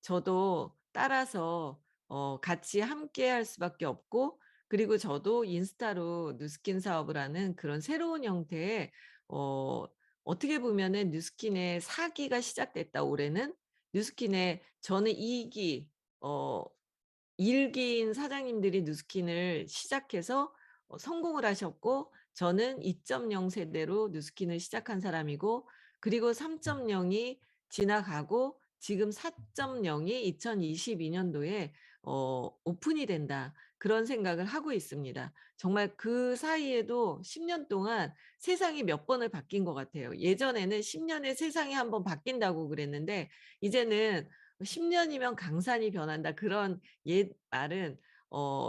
저도 따라서 같이 함께 할 수밖에 없고, 그리고 저도 인스타로 누스킨 사업을 하는 그런 새로운 형태의 어 어떻게 보면은 누스킨의 4 기가 시작됐다 올해는. 누스킨의 저는 2 기 어 1 기인 사장님들이 누스킨을 시작해서 성공을 하셨고, 저는 2.0 세대로 누스킨을 시작한 사람이고, 그리고 3.0이 지나가고 지금 4.0이 2022 년도에 오픈이 된다. 그런 생각을 하고 있습니다. 정말 그 사이에도 10년 동안 세상이 몇 번을 바뀐 것 같아요. 예전에는 10 년에 세상이 한번 바뀐다고 그랬는데, 이제는 10 년이면 강산이 변한다, 그런 옛 말은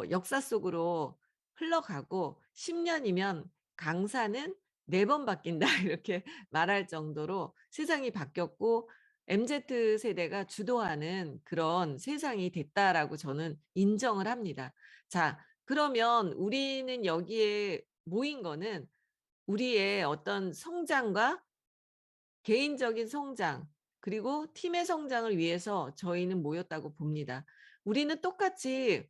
역사 속으로 흘러가고, 10 년이면 강사는 4번 바뀐다 이렇게 말할 정도로 세상이 바뀌었고, MZ 세대가 주도하는 그런 세상이 됐다라고 저는 인정을 합니다. 자, 그러면 우리는 여기에 모인 거는 우리의 어떤 성장과 개인적인 성장, 그리고 팀의 성장을 위해서 저희는 모였다고 봅니다. 우리는 똑같이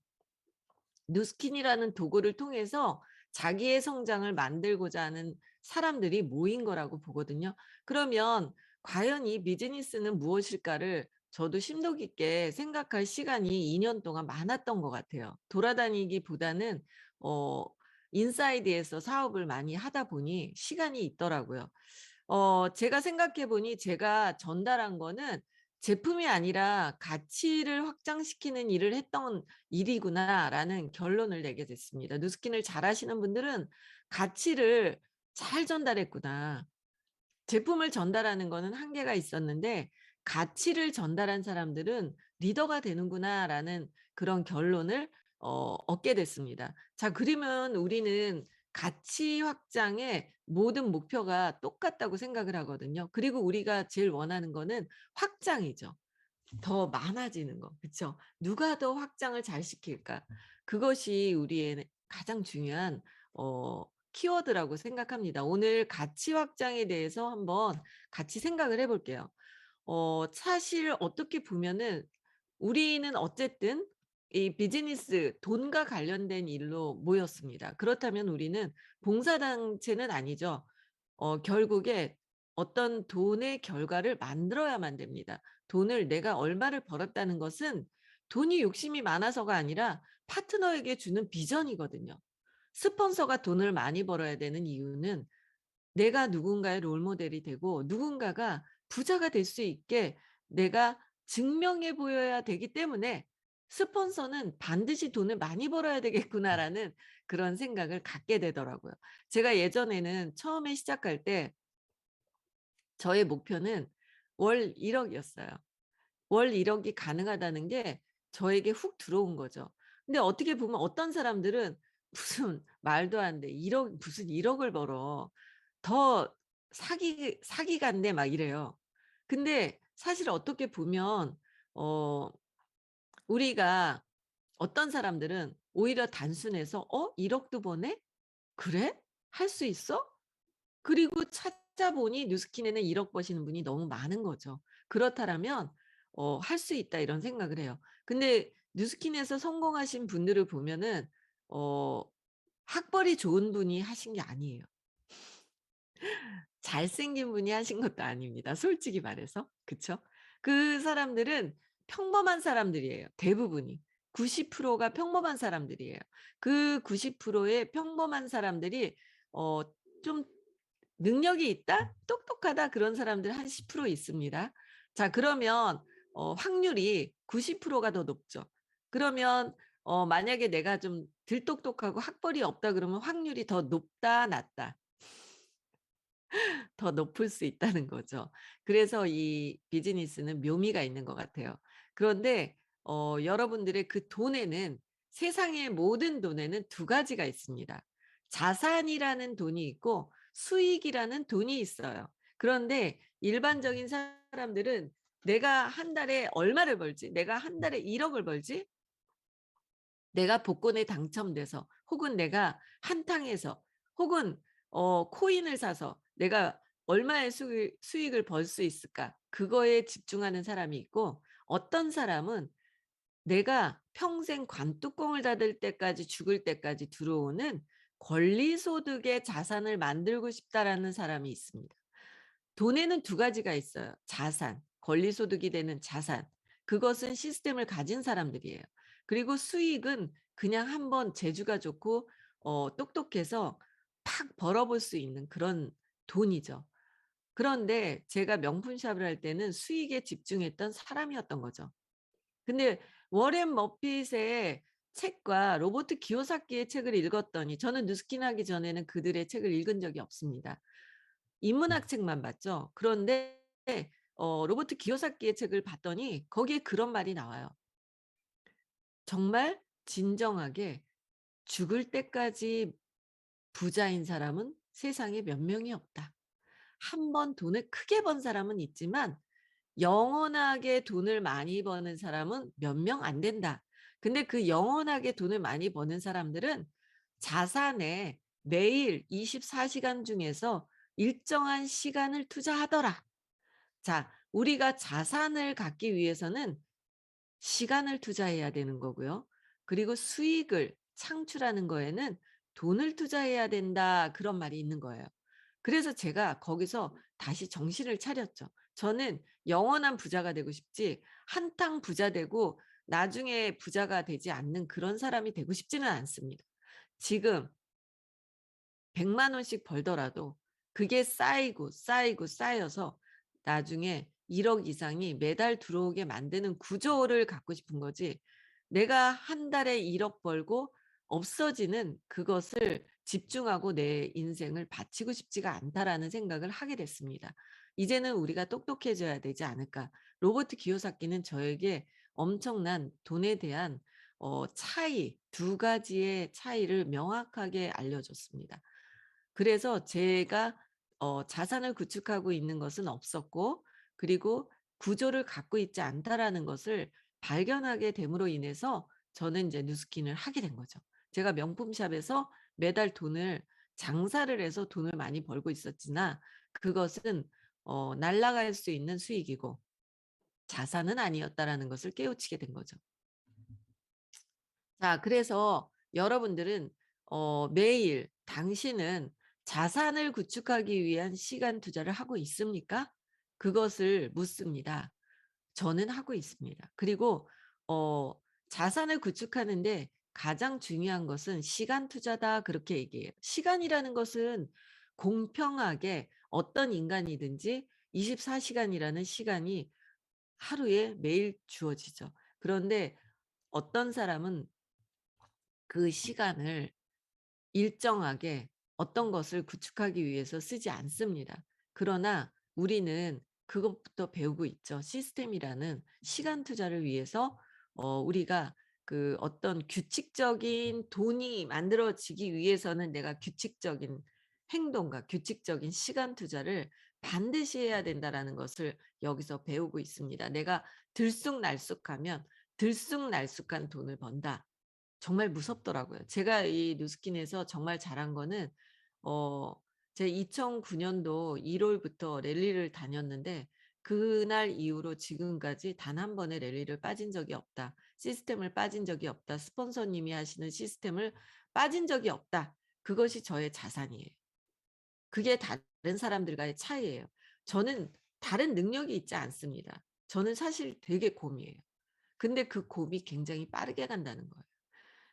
누스킨이라는 도구를 통해서 자기의 성장을 만들고자 하는 사람들이 모인 거라고 보거든요. 그러면 과연 이 비즈니스는 무엇일까를 저도 심도 깊게 생각할 시간이 2년 동안 많았던 것 같아요. 돌아다니기보다는 어 인사이드에서 사업을 많이 하다 보니 시간이 있더라고요. 제가 생각해 보니 제가 전달한 거는 '제품이 아니라 가치를 확장시키는 일을 했던 일이구나.'라는 결론을 내게 됐습니다. 누스킨을 잘하시는 분들은 '가치를 잘 전달했구나. 제품을 전달하는 거는 한계가 있었는데 가치를 전달한 사람들은 리더가 되는구나.'라는 그런 결론을 얻게 됐습니다. 자, 그러면 우리는 가치 확장의 모든 목표가 똑같다고 생각을 하거든요. 그리고 우리가 제일 원하는 거는 확장이죠. 더 많아지는 거. 그쵸? 누가 더 확장을 잘 시킬까? 그것이 우리의 가장 중요한 키워드라고 생각합니다. 오늘 가치 확장에 대해서 한번 같이 생각을 해 볼게요. 사실 어떻게 보면은 우리는 어쨌든 이 비즈니스, 돈과 관련된 일로 모였습니다. 그렇다면 우리는 봉사단체는 아니죠. 결국에 어떤 돈의 결과를 만들어야만 됩니다. 돈을 내가 얼마를 벌었다는 것은 돈이 욕심이 많아서가 아니라 파트너에게 주는 비전이거든요. 스폰서가 돈을 많이 벌어야 되는 이유는 내가 누군가의 롤모델이 되고 누군가가 부자가 될 수 있게 내가 증명해 보여야 되기 때문에 '스폰서는 반드시 돈을 많이 벌어야 되겠구나.'라는 그런 생각을 갖게 되더라고요. 제가 예전에는 처음에 시작할 때 저의 목표는 월 1 억이었어요. 월 1 억이 가능하다는 게 저에게 훅 들어온 거죠. 근데 어떻게 보면 어떤 사람들은 무슨 말도 안 돼. 1억 무슨 1 억을 벌어. 더 사기가인데 막 이래요. 근데 사실 어떻게 보면 어 우리가 어떤 사람들은 오히려 단순해서 '어 1 억도 버네? 그래? 할 수 있어?' 그리고 찾아보니 뉴스킨에는 1억 버시는 분이 너무 많은 거죠. 그렇다라면 '할 수 있다.' 이런 생각을 해요. 근데 뉴스킨에서 성공하신 분들을 보면은 어 학벌이 좋은 분이 하신 게 아니에요. 잘생긴 분이 하신 것도 아닙니다, 솔직히 말해서. 그쵸? 그 사람들은 평범한 사람들이에요, 대부분이. 90%가 평범한 사람들이에요. 그 90%의 평범한 사람들이 어 좀 능력이 있다? 똑똑하다? 그런 사람들 한 10% 있습니다. 자, 그러면 확률이 90%가 더 높죠. 그러면 만약에 내가 좀 덜 똑똑하고 학벌이 없다 그러면 확률이 더 높다, 낮다? 더 높을 수 있다는 거죠. 그래서 이 비즈니스는 묘미가 있는 것 같아요. 그런데 여러분들의 그 돈에는, 세상의 모든 돈에는 두 가지가 있습니다. 자산이라는 돈이 있고 수익이라는 돈이 있어요. 그런데 일반적인 사람들은 '내가 한 달에 얼마를 벌지? 내가 한 달에 1 억을 벌지? 내가 복권에 당첨돼서, 혹은 내가 한탕해서, 혹은 코인을 사서 내가 얼마의 수익을 벌 수 있을까?' 그거에 집중하는 사람이 있고, 어떤 사람은 내가 평생 관뚜껑을 닫을 때까지 죽을 때까지 들어오는 권리소득의 자산을 만들고 싶다라는 사람이 있습니다. 돈에는 두 가지가 있어요. 자산, 권리소득이 되는 자산. 그것은 시스템을 가진 사람들이에요. 그리고 수익은 그냥 한번 재주가 좋고 똑똑해서 팍 벌어볼 수 있는 그런 돈이죠. 그런데 제가 명품샵을 할 때는 수익에 집중했던 사람이었던 거죠. 근데 워렌 버핏의 책과 로버트 기요사키의 책을 읽었더니, 저는 누스킨 하기 전에는 그들의 책을 읽은 적이 없습니다. 인문학 책만 봤죠. 그런데 로버트 기요사키의 책을 봤더니 거기에 그런 말이 나와요. 정말 진정하게 죽을 때까지 부자인 사람은 세상에 몇 명이 없다. 한 번 돈을 크게 번 사람은 있지만 영원하게 돈을 많이 버는 사람은 몇 명 안 된다. 근데 그 영원하게 돈을 많이 버는 사람들은 자산에 매일 24시간 중에서 일정한 시간을 투자하더라. 자, 우리가 자산을 갖기 위해서는 시간을 투자해야 되는 거고요. 그리고 수익을 창출하는 거에는 돈을 투자해야 된다. 그런 말이 있는 거예요. 그래서 제가 거기서 다시 정신을 차렸죠. 저는 영원한 부자가 되고 싶지, 한탕 부자 되고 나중에 부자가 되지 않는 그런 사람이 되고 싶지는 않습니다. 지금 100만 원씩 벌더라도 그게 쌓이고 쌓이고 쌓여서 나중에 1억 이상이 매달 들어오게 만드는 구조를 갖고 싶은 거지, 내가 한 달에 1억 벌고 없어지는 그것을 집중하고 내 인생을 바치고 싶지가 않다라는 생각을 하게 됐습니다. 이제는 우리가 똑똑해져야 되지 않을까. 로버트 기요사키는 저에게 엄청난 돈에 대한 차이, 두 가지의 차이를 명확하게 알려줬습니다. 그래서 제가 자산을 구축하고 있는 것은 없었고, 그리고 구조를 갖고 있지 않다라는 것을 발견하게 됨으로 인해서 저는 이제 뉴스킨을 하게 된 거죠. 제가 명품샵에서 매달 돈을 장사를 해서 돈을 많이 벌고 있었으나 그것은 날아갈 수 있는 수익이고 자산은 아니었다라는 것을 깨우치게 된 거죠. 자, 그래서 여러분들은 매일 당신은 자산을 구축하기 위한 시간 투자를 하고 있습니까? 그것을 묻습니다. 저는 하고 있습니다. 그리고 어 자산을 구축하는데 가장 중요한 것은 시간 투자다, 그렇게 얘기해요. 시간이라는 것은 공평하게 어떤 인간이든지 24시간이라는 시간이 하루에 매일 주어지죠. 그런데 어떤 사람은 그 시간을 일정하게 어떤 것을 구축하기 위해서 쓰지 않습니다. 그러나 우리는 그것부터 배우고 있죠. 시스템이라는 시간 투자를 위해서 우리가 그 어떤 규칙적인 돈이 만들어지기 위해서는 내가 규칙적인 행동과 규칙적인 시간 투자를 반드시 해야 된다라는 것을 여기서 배우고 있습니다. 내가 들쑥날쑥하면 들쑥날쑥한 돈을 번다. 정말 무섭더라고요. 제가 이 누스킨에서 정말 잘한 거는 어 제 2009 년도 1 월부터 랠리를 다녔는데 그날 이후로 지금까지 단 한 번의 랠리를 빠진 적이 없다. 시스템을 빠진 적이 없다. 스폰서님이 하시는 시스템을 빠진 적이 없다. 그것이 저의 자산이에요. 그게 다른 사람들과의 차이예요. 저는 다른 능력이 있지 않습니다. 저는 사실 되게 곰이에요. 근데 그 곰이 굉장히 빠르게 간다는 거예요.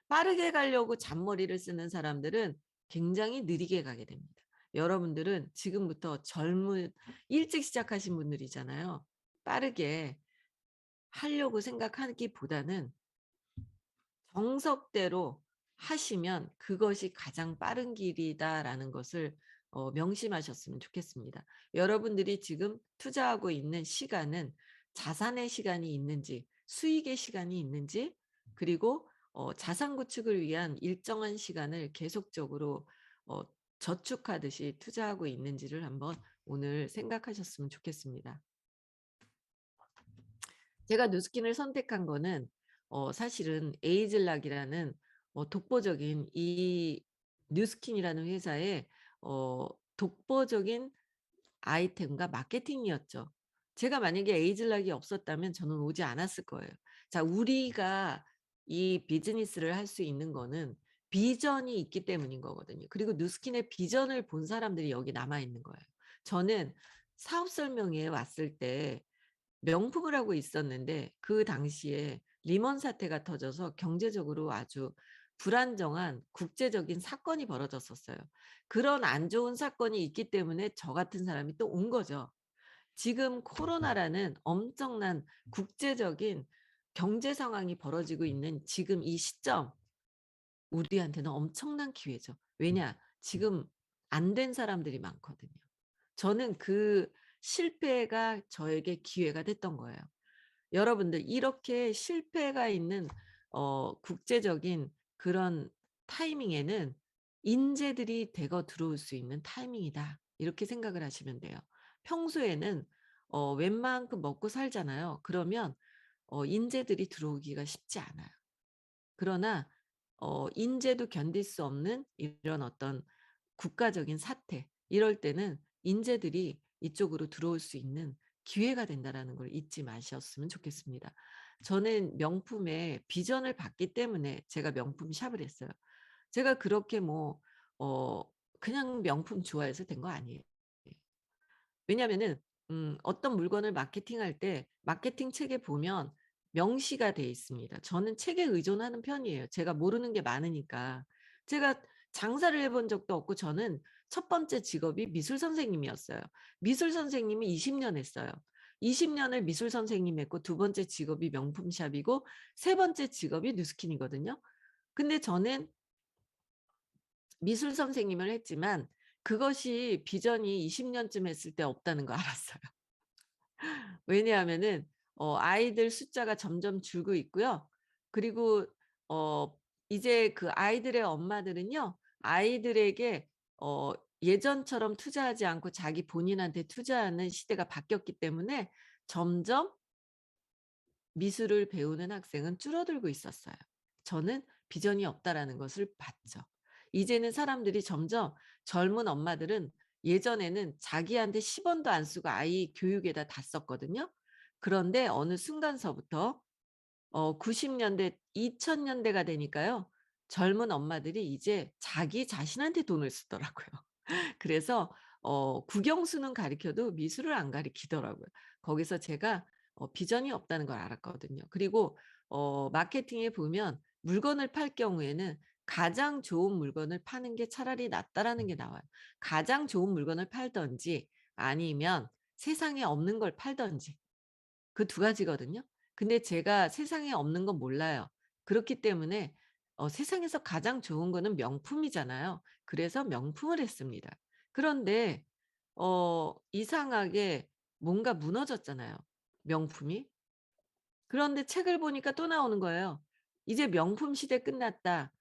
빠르게 가려고 잔머리를 쓰는 사람들은 굉장히 느리게 가게 됩니다. 여러분들은 지금부터 일찍 시작하신 분들이잖아요. 빠르게 하려고 생각하기보다는 정석대로 하시면 그것이 가장 빠른 길이다라는 것을 명심하셨으면 좋겠습니다. 여러분들이 지금 투자하고 있는 시간은 자산의 시간이 있는지, 수익의 시간이 있는지, 그리고 자산 구축을 위한 일정한 시간을 계속적으로 어 저축하듯이 투자하고 있는지를 한번 오늘 생각하셨으면 좋겠습니다. 제가 누스킨을 선택한 거는 사실은 에이즐락이라는 독보적인 이 뉴스킨이라는 회사의 독보적인 아이템과 마케팅이었죠. 제가 만약에 에이즐락이 없었다면 저는 오지 않았을 거예요. 자, 우리가 이 비즈니스를 할 수 있는 거는 비전이 있기 때문인 거거든요. 그리고 누스킨의 비전을 본 사람들이 여기 남아 있는 거예요. 저는 사업 설명회에 왔을 때 명품을 하고 있었는데 그 당시에 리먼 사태가 터져서 경제적으로 아주 불안정한 국제적인 사건이 벌어졌었어요. 그런 안 좋은 사건이 있기 때문에 저 같은 사람이 또 온 거죠. 지금 코로나라는 엄청난 국제적인 경제 상황이 벌어지고 있는 지금 이 시점, 우리한테는 엄청난 기회죠. 왜냐? 지금 안 된 사람들이 많거든요. 저는 그 실패가 저에게 기회가 됐던 거예요. 여러분들 이렇게 실패가 있는 국제적인 그런 타이밍에는 '인재들이 대거 들어올 수 있는 타이밍이다.' 이렇게 생각을 하시면 돼요. 평소에는 웬만큼 먹고 살잖아요. 그러면 인재들이 들어오기가 쉽지 않아요. 그러나 인재도 견딜 수 없는 이런 어떤 국가적인 사태, 이럴 때는 인재들이 이쪽으로 들어올 수 있는 기회가 된다라는 걸 잊지 마셨으면 좋겠습니다. 저는 명품의 비전을 봤기 때문에 제가 명품 샵을 했어요. 제가 그렇게 뭐 어 그냥 명품 좋아해서 된 거 아니에요. 왜냐하면은 어떤 물건을 마케팅할 때 마케팅 책에 보면 명시가 돼 있습니다. 저는 책에 의존하는 편이에요. 제가 모르는 게 많으니까. 제가 장사를 해본 적도 없고 저는 첫 번째 직업이 미술 선생님이었어요. 미술 선생님이 20년 했어요. 20 년을 미술 선생님 했고 두 번째 직업이 명품샵이고 세 번째 직업이 뉴스킨이거든요. 근데 저는 미술 선생님을 했지만 그것이 비전이 20 년쯤 했을 때 없다는 거 알았어요. 왜냐하면은 아이들 숫자가 점점 줄고 있고요. 그리고 어 이제 그 아이들의 엄마들은요. 아이들에게 어 예전처럼 투자하지 않고 자기 본인한테 투자하는 시대가 바뀌었기 때문에 점점 미술을 배우는 학생은 줄어들고 있었어요. 저는 비전이 없다라는 것을 봤죠. 이제는 사람들이 점점 젊은 엄마들은 예전에는 자기한테 10 원도 안 쓰고 아이 교육에다 다 썼거든요. 그런데 어느 순간서부터 90 년대 2000 년대가 되니까요. 젊은 엄마들이 이제 자기 자신한테 돈을 쓰더라고요. 그래서 국영수는 가르쳐도 미술을 안 가르치더라고요. 거기서 제가 비전이 없다는 걸 알았거든요. 그리고 마케팅에 보면 물건을 팔 경우에는 가장 좋은 물건을 파는 게 차라리 낫다라는 게 나와요. 가장 좋은 물건을 팔든지 아니면 세상에 없는 걸 팔든지. 그 두 가지거든요. 근데 제가 세상에 없는 건 몰라요. 그렇기 때문에 세상에서 가장 좋은 거는 명품이잖아요. 그래서 명품을 했습니다. 그런데 이상하게 뭔가 무너졌잖아요, 명품이. 그런데 책을 보니까 또 나오는 거예요. "이제 명품 시대 끝났다.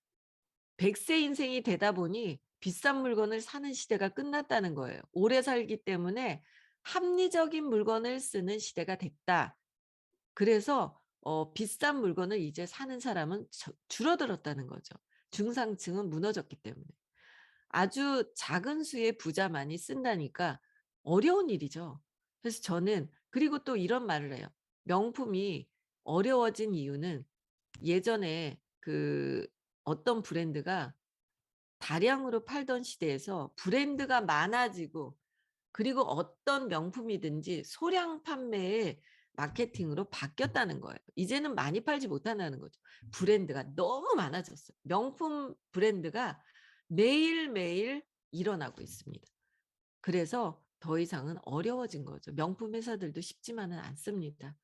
100세 인생이 되다 보니 비싼 물건을 사는 시대가 끝났다는 거예요. 오래 살기 때문에 합리적인 물건을 쓰는 시대가 됐다." 그래서 비싼 물건을 이제 사는 사람은 줄어들었다는 거죠. 중상층은 무너졌기 때문에. 아주 작은 수의 부자만이 쓴다니까 어려운 일이죠. 그래서 저는 그리고 또 이런 말을 해요. 명품이 어려워진 이유는 예전에 그 어떤 브랜드가 다량으로 팔던 시대에서 브랜드가 많아지고 그리고 어떤 명품이든지 소량 판매의 마케팅으로 바뀌었다는 거예요. 이제는 많이 팔지 못한다는 거죠. 브랜드가 너무 많아졌어요. 명품 브랜드가 매일매일 일어나고 있습니다. 그래서 더 이상은 어려워진 거죠. 명품 회사들도 쉽지만은 않습니다.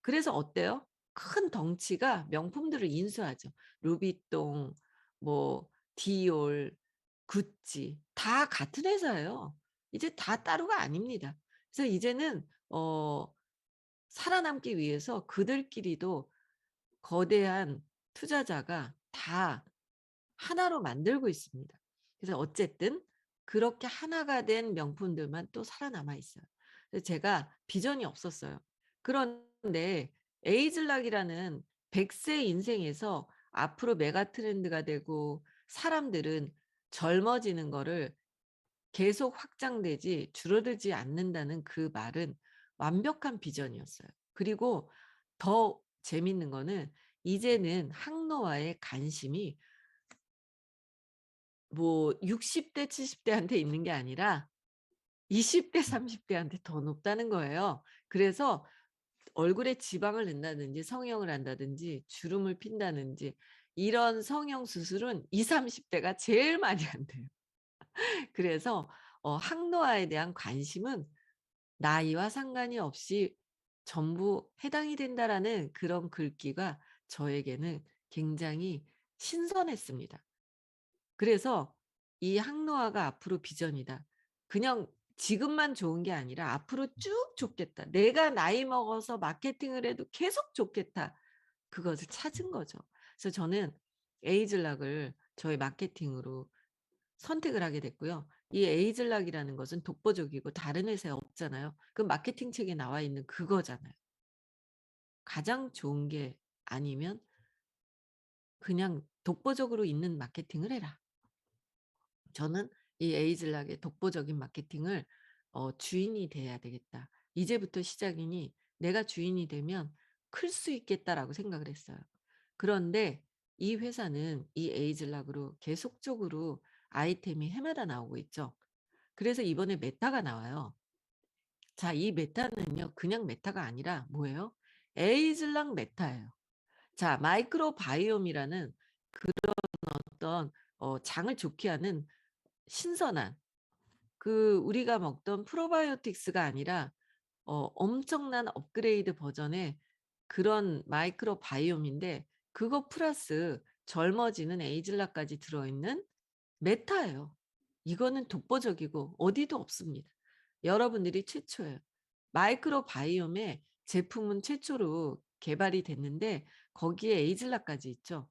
그래서 어때요? 큰 덩치가 명품들을 인수하죠. 루비통, 뭐 디올, 구찌 다 같은 회사예요. 이제 다 따로가 아닙니다. 그래서 이제는 살아남기 위해서 그들끼리도 거대한 투자자가 다 하나로 만들고 있습니다. 그래서 어쨌든 그렇게 하나가 된 명품들만 또 살아남아 있어요. 그래서 제가 비전이 없었어요. 그런데 에이즐락이라는 100세 인생에서 앞으로 메가 트렌드가 되고 사람들은 젊어지는 거를 계속 확장되지 줄어들지 않는다는 그 말은 완벽한 비전이었어요. 그리고 더 재밌는 거는 이제는 항노화의 관심이 뭐 60대 70 대한테 있는 게 아니라 20대 30 대한테 더 높다는 거예요. 그래서 얼굴에 지방을 낸다든지 성형을 한다든지 주름을 핀다든지 이런 성형 수술은 20-30 대가 제일 많이 한대요. 그래서 항노화에 대한 관심은 나이와 상관이 없이 전부 해당이 된다라는 그런 글귀가 저에게는 굉장히 신선했습니다. 그래서 이 항노화가 앞으로 비전이다. 그냥 지금만 좋은 게 아니라 '앞으로 쭉 좋겠다. 내가 나이 먹어서 마케팅을 해도 계속 좋겠다.' 그것을 찾은 거죠. 그래서 저는 에이즐락을 저의 마케팅으로 선택을 하게 됐고요. 이 에이즐락이라는 것은 독보적이고 다른 회사에 없잖아요. 그 마케팅 책에 나와 있는 그거잖아요. 가장 좋은 게 아니면 그냥 독보적으로 있는 마케팅을 해라. 저는 이 에이즐락의 독보적인 마케팅을 주인이 돼야 되겠다. 이제부터 시작이니 내가 주인이 되면 클 수 있겠다라고 생각을 했어요. 그런데 이 회사는 이 에이즐락으로 계속적으로 아이템이 해마다 나오고 있죠. 그래서 이번에 메타가 나와요. 자, 이 메타는요, 그냥 메타가 아니라 뭐예요? 에이즐락 메타예요. 자, 마이크로바이옴이라는 어떤 장을 좋게 하는 신선한 우리가 먹던 프로바이오틱스가 아니라 엄청난 업그레이드 버전의 그런 마이크로바이옴인데 그거 플러스 젊어지는 에이즐라까지 들어있는 메타예요. 이거는 독보적이고 어디도 없습니다. 여러분들이 최초예요. 마이크로바이옴의 제품은 최초로 개발이 됐는데 거기에 에이즐라까지 있죠.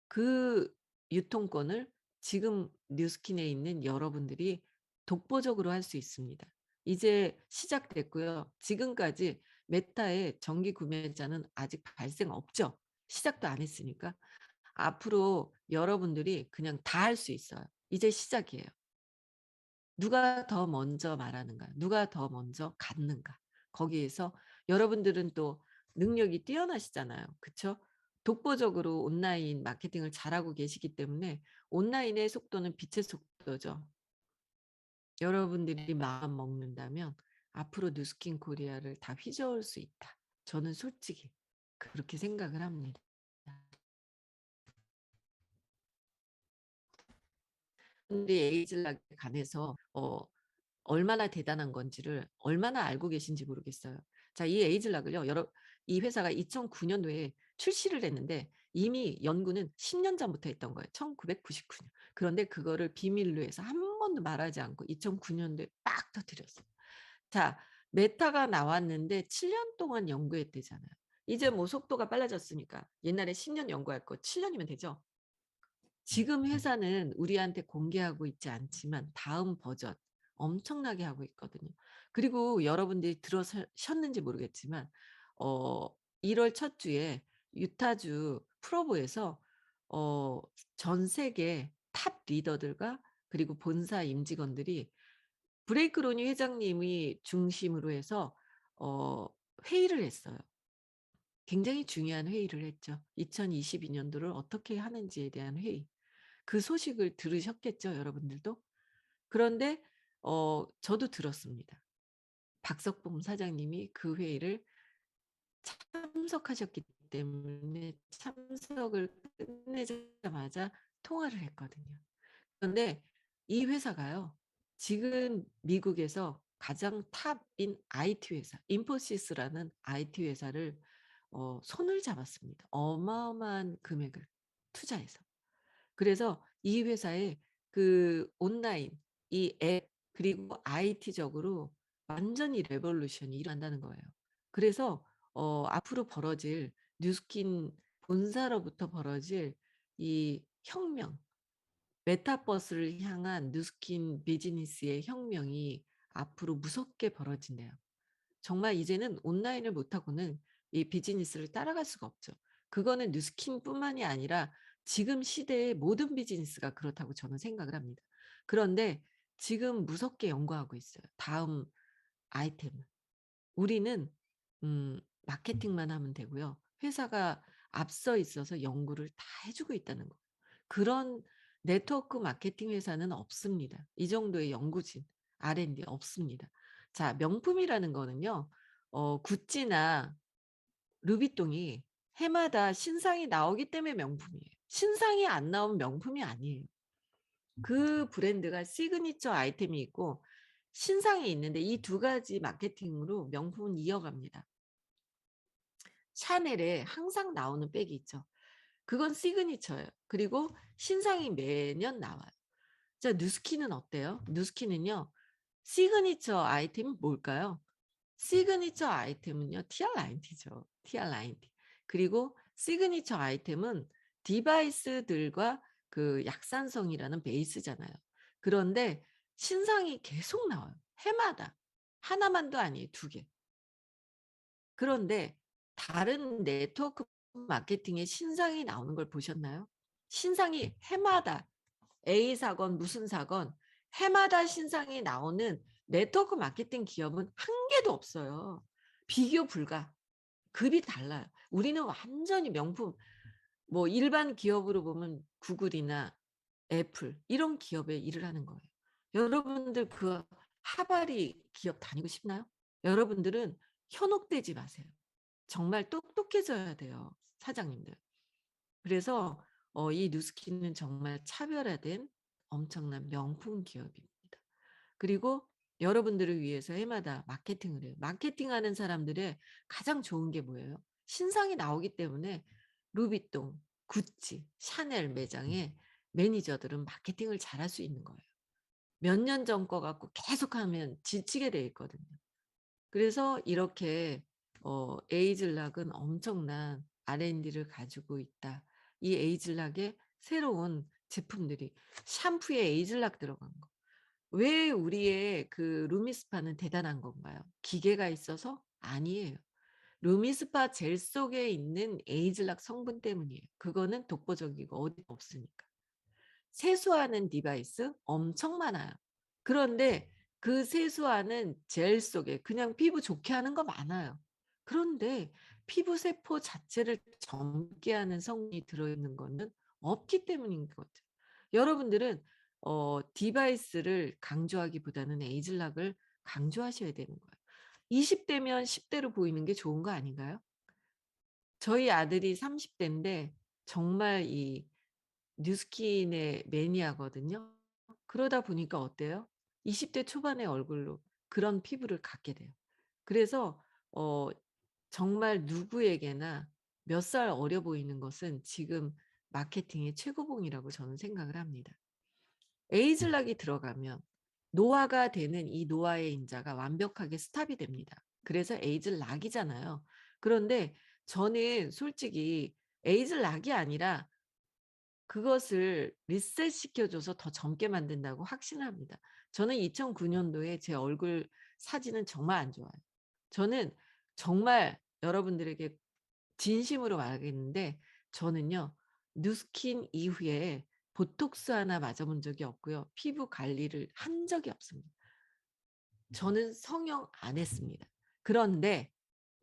그 유통권을 지금 뉴스킨에 있는 여러분들이 독보적으로 할 수 있습니다. 이제 시작됐고요. 지금까지 메타의 정기 구매자는 아직 발생 없죠. 시작도 안 했으니까. 앞으로 여러분들이 그냥 다 할 수 있어요. 이제 시작이에요. 누가 더 먼저 말하는가? 누가 더 먼저 갖는가? 거기에서 여러분들은 또 능력이 뛰어나시잖아요. 그쵸? 독보적으로 온라인 마케팅을 잘하고 계시기 때문에 온라인의 속도는 빛의 속도죠. 여러분들이 마음 먹는다면 앞으로 뉴스킨 코리아를 다 휘저을 수 있다. 저는 솔직히 그렇게 생각을 합니다. 근데 에이즐락에 관해서 얼마나 대단한 건지를 얼마나 알고 계신지 모르겠어요. 자, 이 에이즐락을요. 이 회사가 2009 년도에 출시를 했는데 이미 연구는 10년 전부터 했던 거예요. 1999 년. 그런데 그거를 비밀로 해서 한 번도 말하지 않고 2009 년도에 빡 터뜨렸어요. 자, 메타가 나왔는데 7년 동안 연구했대잖아요. 이제 뭐 속도가 빨라졌으니까 옛날에 10년 연구할 거 7 년이면 되죠. 지금 회사는 우리한테 공개하고 있지 않지만 다음 버전 엄청나게 하고 있거든요. 그리고 여러분들이 들어셨는지 모르겠지만 어 1월 첫 주에 유타주 프로보에서 어 전 세계 탑 리더들과 그리고 본사 임직원들이 브레이크 로니 회장님이 중심으로 해서 어 회의를 했어요. 굉장히 중요한 회의를 했죠. 2022 년도를 어떻게 하는지에 대한 회의. 그 소식을 들으셨겠죠, 여러분들도? 그런데 저도 들었습니다. 박석봉 사장님이 그 회의를 참석하셨기 때문에 참석을 끝내자마자 통화를 했거든요. 그런데 이 회사가요. 지금 미국에서 가장 탑인 IT 회사 인포시스라는 IT 회사를 손을 잡았습니다. 어마어마한 금액을 투자해서. 그래서 이 회사의 온라인 이 앱 그리고 IT적으로 완전히 레볼루션이 일어난다는 거예요. 그래서 앞으로 벌어질 뉴스킨 본사로부터 벌어질 이 혁명, 메타버스를 향한 뉴스킨 비즈니스의 혁명이 앞으로 무섭게 벌어진대요. 정말 이제는 온라인을 못하고는 이 비즈니스를 따라갈 수가 없죠. 그거는 뉴스킨뿐만이 아니라 지금 시대의 모든 비즈니스가 그렇다고 저는 생각을 합니다. 그런데 지금 무섭게 연구하고 있어요. 다음 아이템을. 우리는 마케팅만 하면 되고요. 회사가 앞서 있어서 연구를 다 해 주고 있다는 거. 그런 네트워크 마케팅 회사는 없습니다. 이 정도의 연구진, R&D 없습니다. 자, 명품이라는 거는요. 구찌나 루비통이 해마다 신상이 나오기 때문에 명품이에요. 신상이 안 나오면 명품이 아니에요. 그 브랜드가 시그니처 아이템이 있고 신상이 있는데 이 두 가지 마케팅으로 명품은 이어갑니다. 샤넬에 항상 나오는 백이 있죠. 그건 시그니처예요. 그리고 신상이 매년 나와요. 자, 누스키는 어때요? 누스키는요. 시그니처 아이템이 뭘까요? 시그니처 아이템은요. TR90죠. TR90. 그리고 시그니처 아이템은 디바이스들과 그 약산성이라는 베이스잖아요. 그런데 신상이 계속 나와요. 해마다. 하나만도 아니에요. 두 개. 그런데 다른 네트워크 마케팅에 신상이 나오는 걸 보셨나요? 신상이 해마다 A 사건 무슨 사건 해마다 신상이 나오는 네트워크 마케팅 기업은 한 개도 없어요. 비교 불가. 급이 달라요. 우리는 완전히 명품 뭐 일반 기업으로 보면 구글이나 애플 이런 기업에 일을 하는 거예요. 여러분들 그 하바리 기업 다니고 싶나요? 여러분들은 현혹되지 마세요. 정말 똑똑해져야 돼요, 사장님들. 그래서 이 누스키는 정말 차별화된 엄청난 명품 기업입니다. 그리고 여러분들을 위해서 해마다 마케팅을 해요. 마케팅하는 사람들의 가장 좋은 게 뭐예요? 신상이 나오기 때문에 루비통, 구찌, 샤넬 매장에 매니저들은 마케팅을 잘할 수 있는 거예요. 몇 년 전 거 갖고 계속하면 지치게 돼 있거든요. 그래서 이렇게 에이즐락은 엄청난 R&D를 가지고 있다. 이 에이즐락의 새로운 제품들이 샴푸에 에이즐락 들어간 거. 왜 우리의 그 루미스파는 대단한 건가요? 기계가 있어서? 아니에요. 루미스파 젤 속에 있는 에이즐락 성분 때문이에요. 그거는 독보적이고 어디 없으니까. 세수하는 디바이스 엄청 많아요. 그런데 그 세수하는 젤 속에 그냥 피부 좋게 하는 거 많아요. 그런데 피부 세포 자체를 젊게 하는 성분이 들어있는 거는 없기 때문인 거죠. 여러분들은 디바이스를 강조하기보다는 에이즐락을 강조하셔야 되는 거예요. 20대면 10대로 보이는 게 좋은 거 아닌가요? 저희 아들이 30대인데 정말 이 뉴스킨의 매니아거든요. 그러다 보니까 어때요? 20대 초반의 얼굴로 그런 피부를 갖게 돼요. 그래서 어 정말 누구에게나 몇 살 어려 보이는 것은 지금 마케팅의 최고봉이라고 저는 생각을 합니다. 에이즐락이 들어가면 노화가 되는 이 노화의 인자가 완벽하게 스탑이 됩니다. 그래서 에이즐락이잖아요. 그런데 저는 솔직히 에이즐락이 아니라 그것을 리셋시켜 줘서 더 젊게 만든다고 확신합니다. 저는 2009 년도에 제 얼굴 사진은 정말 안 좋아요. 저는 정말 여러분들에게 진심으로 말하겠는데 저는요. 누스킨 이후에 보톡스 하나 맞아 본 적이 없고요. 피부 관리를 한 적이 없습니다. 저는 성형 안 했습니다. 그런데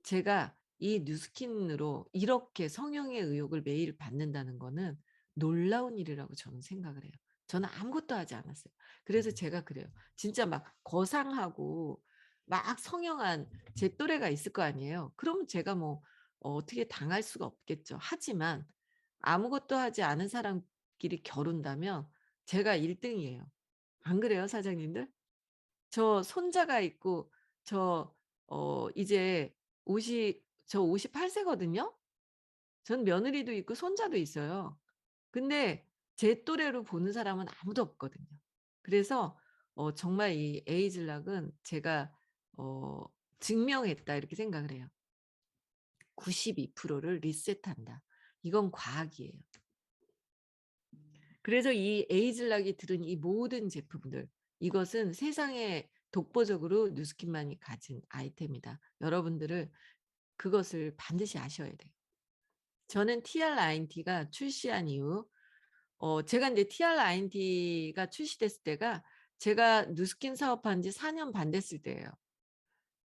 제가 이 뉴스킨으로 이렇게 성형의 의욕을 매일 받는다는 거는 놀라운 일이라고 저는 생각을 해요. 저는 아무것도 하지 않았어요. 그래서 제가 그래요. 진짜 막 거상하고 막 성형한 제 또래가 있을 거 아니에요. 그러면 제가 뭐 어떻게 당할 수가 없겠죠. 하지만 아무것도 하지 않은 사람끼리 겨룬다면 제가 1 등이에요. 안 그래요, 사장님들? 저 손자가 있고 저 이제 58 세거든요. 전 며느리도 있고 손자도 있어요. 근데 제 또래로 보는 사람은 아무도 없거든요. 그래서 정말 이 에이즐락은 제가 어 '증명했다.' 이렇게 생각을 해요. 92%를 리셋한다. 이건 과학이에요. 그래서 이 에이즐락이 들은 이 모든 제품들 이것은 세상에 독보적으로 누스킨만이 가진 아이템이다. 여러분들을 그것을 반드시 아셔야 돼요. 저는 TR90가 출시한 이후 제가 인제 TR90가 출시됐을 때가 제가 누스킨 사업한 지 4년 반 됐을 때예요.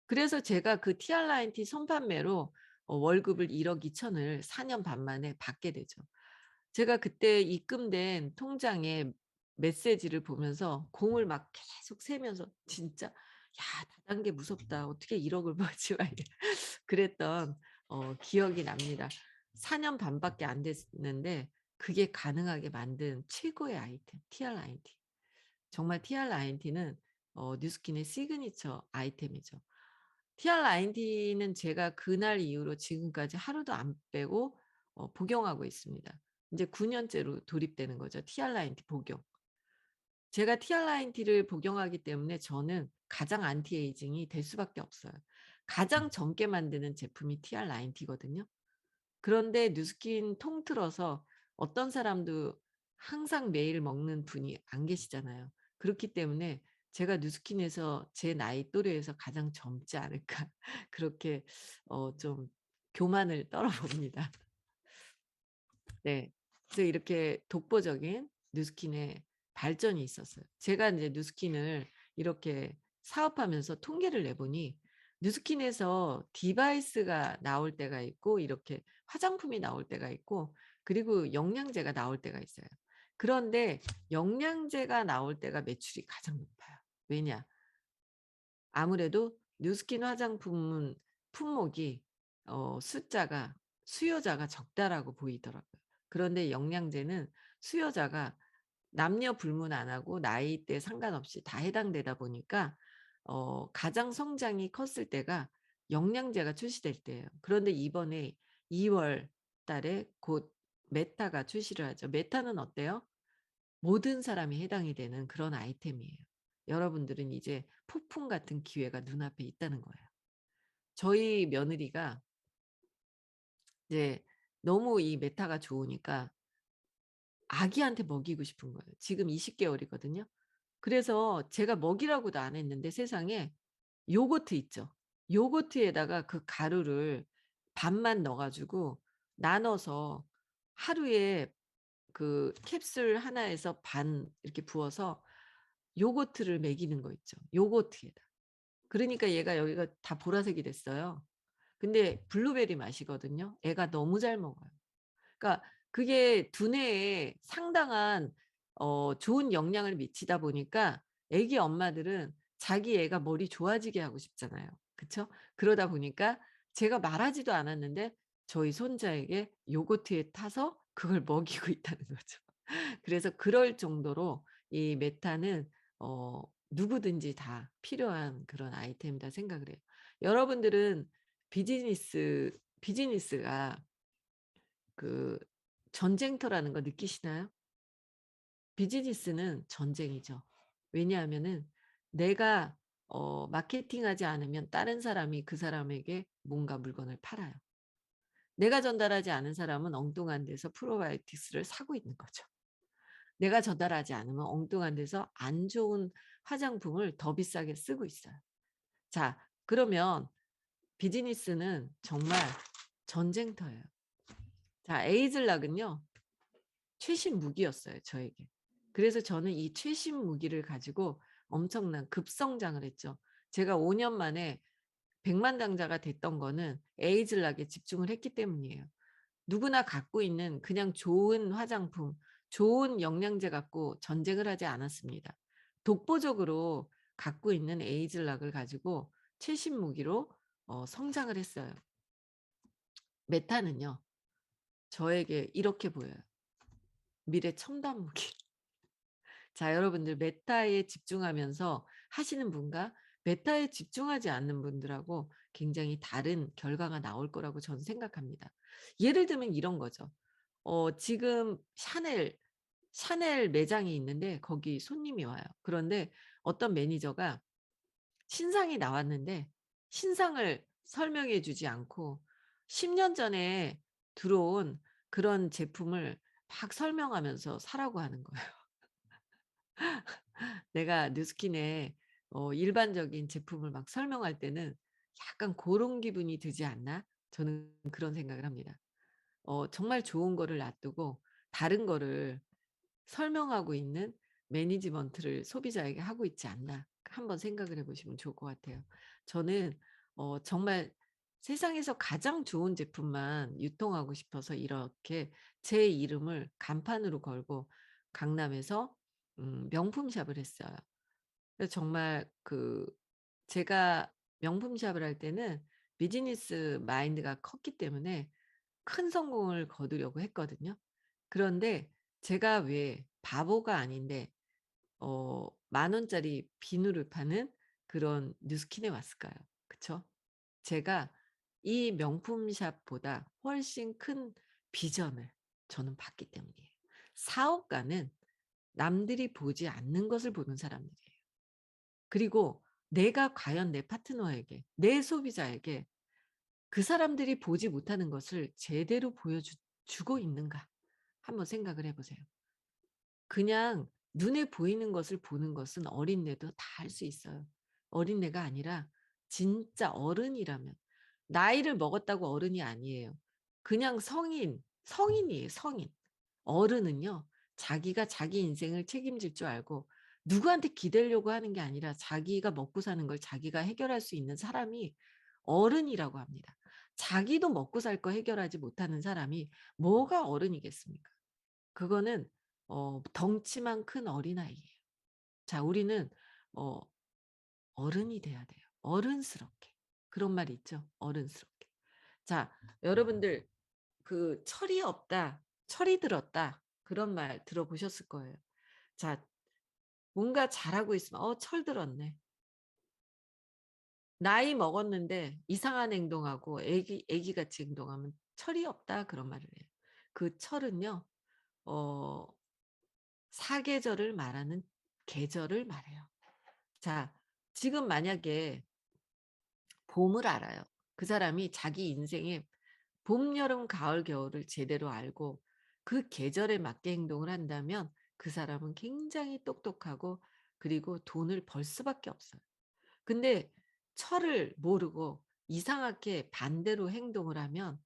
그래서 제가 그 TR90 손판매로 월급을 1억 2천을 4년 반 만에 받게 되죠. 제가 그때 입금된 통장에 메시지를 보면서 공을 막 계속 세면서 진짜 '야 다단계 무섭다. 어떻게 1억을 벌지?' 막 그랬던 기억이 납니다. 4년 반밖에 안 됐는데 그게 가능하게 만든 최고의 아이템 TR90. 정말 TR90는 뉴스킨의 시그니처 아이템이죠. TR90는 제가 그날 이후로 지금까지 하루도 안 빼고 복용하고 있습니다. 이제 9 년째로 돌입되는 거죠, TR90 복용. 제가 TR90를 복용하기 때문에 저는 가장 안티에이징이 될 수밖에 없어요. 가장 젊게 만드는 제품이 TR90거든요. 그런데 뉴스킨 통틀어서 어떤 사람도 항상 매일 먹는 분이 안 계시잖아요. 그렇기 때문에 제가 뉴스킨에서 제 나이 또래에서 가장 젊지 않을까 그렇게 좀 교만을 떨어봅니다. 네. 그래서 이렇게 독보적인 뉴스킨의 발전이 있었어요. 제가 인제 뉴스킨을 이렇게 사업하면서 통계를 내 보니 뉴스킨에서 디바이스가 나올 때가 있고 이렇게 화장품이 나올 때가 있고 그리고 영양제가 나올 때가 있어요. 그런데 영양제가 나올 때가 매출이 가장 높아요. 왜냐? 아무래도 뉴스킨 화장품은 품목이 숫자가 수요자가 적다라고 보이더라고요. 그런데 영양제는 수요자가 남녀 불문 안 하고 나이대 상관없이 다 해당되다 보니까 가장 성장이 컸을 때가 영양제가 출시될 때예요. 그런데 이번에 2월 달에 곧 메타가 출시를 하죠. 메타는 어때요? 모든 사람이 해당이 되는 그런 아이템이에요. 여러분들은 이제 폭풍 같은 기회가 눈앞에 있다는 거예요. 저희 며느리가 이제 너무 이 메타가 좋으니까 아기한테 먹이고 싶은 거예요. 지금 20 개월이거든요. 그래서 제가 먹이라고도 안 했는데 세상에 요거트 있죠. 요거트에다가 그 가루를 반만 넣어 가지고 나눠서 하루에 그 캡슐 하나에서 반 이렇게 부어서 요거트를 먹이는 거 있죠. 요거트에다. 그러니까 얘가 여기가 다 보라색이 됐어요. 근데 블루베리 맛이거든요. 애가 너무 잘 먹어요. 그러니까 그게 두뇌에 상당한 좋은 영향을 미치다 보니까 애기 엄마들은 자기 애가 머리 좋아지게 하고 싶잖아요. 그쵸? 그러다 보니까 제가 말하지도 않았는데 저희 손자에게 요거트에 타서 그걸 먹이고 있다는 거죠. 그래서 그럴 정도로 이 메타는 누구든지 다 필요한 그런 아이템이다 생각을 해요. 여러분들은 비즈니스가 그 전쟁터라는 거 느끼시나요? 비즈니스는 전쟁이죠. 왜냐하면은 내가 마케팅하지 않으면 다른 사람이 그 사람에게 뭔가 물건을 팔아요. 내가 전달하지 않은 사람은 엉뚱한 데서 프로바이오틱스를 사고 있는 거죠. 내가 전달하지 않으면 엉뚱한 데서 안 좋은 화장품을 더 비싸게 쓰고 있어요. 자, 그러면 비즈니스는 정말 전쟁터예요. 자, 에이즐락은요. 최신 무기였어요, 저에게. 그래서 저는 이 최신 무기를 가지고 엄청난 급성장을 했죠. 제가 5년 만에 100만 당자가 됐던 거는 에이즐락에 집중을 했기 때문이에요. 누구나 갖고 있는 그냥 좋은 화장품, 좋은 영양제 갖고 전쟁을 하지 않았습니다. 독보적으로 갖고 있는 에이즐락을 가지고 최신 무기로 성장을 했어요. 메타는요. 저에게 이렇게 보여요. 미래 첨단 무기. 자, 여러분들 메타에 집중하면서 하시는 분과 메타에 집중하지 않는 분들하고 굉장히 다른 결과가 나올 거라고 저는 생각합니다. 예를 들면 이런 거죠. 지금 샤넬 매장이 있는데 거기 손님이 와요. 그런데 어떤 매니저가 신상이 나왔는데 신상을 설명해 주지 않고 10년 전에 들어온 그런 제품을 막 설명하면서 사라고 하는 거예요. 내가 뉴스킨의 일반적인 제품을 막 설명할 때는 약간 고런 기분이 들지 않나? 저는 그런 생각을 합니다. 정말 좋은 거를 놔두고 다른 거를 설명하고 있는 매니지먼트를 소비자에게 하고 있지 않나 한번 생각을 해 보시면 좋을 것 같아요. 저는 정말 세상에서 가장 좋은 제품만 유통하고 싶어서 이렇게 제 이름을 간판으로 걸고 강남에서 명품 샵을 했어요. 그래서 정말 제가 명품 샵을 할 때는 비즈니스 마인드가 컸기 때문에 큰 성공을 거두려고 했거든요. 그런데 제가 왜 바보가 아닌데 10,000원짜리 비누를 파는 그런 뉴스킨에 왔을까요? 그쵸? 제가 이 명품 샵보다 훨씬 큰 비전을 저는 봤기 때문이에요. 사업가는 남들이 보지 않는 것을 보는 사람들이에요. 그리고 내가 과연 내 파트너에게, 내 소비자에게 그 사람들이 보지 못하는 것을 제대로 주고 있는가 한번 생각을 해 보세요. 그냥 눈에 보이는 것을 보는 것은 어린애도 다 할 수 있어요. 어린애가 아니라 진짜 어른이라면 나이를 먹었다고 어른이 아니에요. 그냥 성인이에요, 성인. 어른은요. 자기가 자기 인생을 책임질 줄 알고 누구한테 기대려고 하는 게 아니라 자기가 먹고 사는 걸 자기가 해결할 수 있는 사람이 어른이라고 합니다. 자기도 먹고 살 거 해결하지 못하는 사람이 뭐가 어른이겠습니까? 그거는 덩치만 큰 어린아이예요. 자, 우리는 어 어른이 돼야 돼요. 어른스럽게. 그런 말 있죠? 어른스럽게. 자, 여러분들 철이 없다, 철이 들었다 그런 말 들어보셨을 거예요. 자, 뭔가 잘하고 있으면 철 들었네. 나이 먹었는데 이상한 행동하고 애기같이 행동하면 철이 없다 그런 말을 해요. 그 철은요. 어 사계절을 말하는 계절을 말해요. 자, 지금 만약에 봄을 알아요. 그 사람이 자기 인생의 봄, 여름, 가을, 겨울을 제대로 알고 그 계절에 맞게 행동을 한다면 그 사람은 굉장히 똑똑하고 그리고 돈을 벌 수밖에 없어요. 근데 철을 모르고 이상하게 반대로 행동을 하면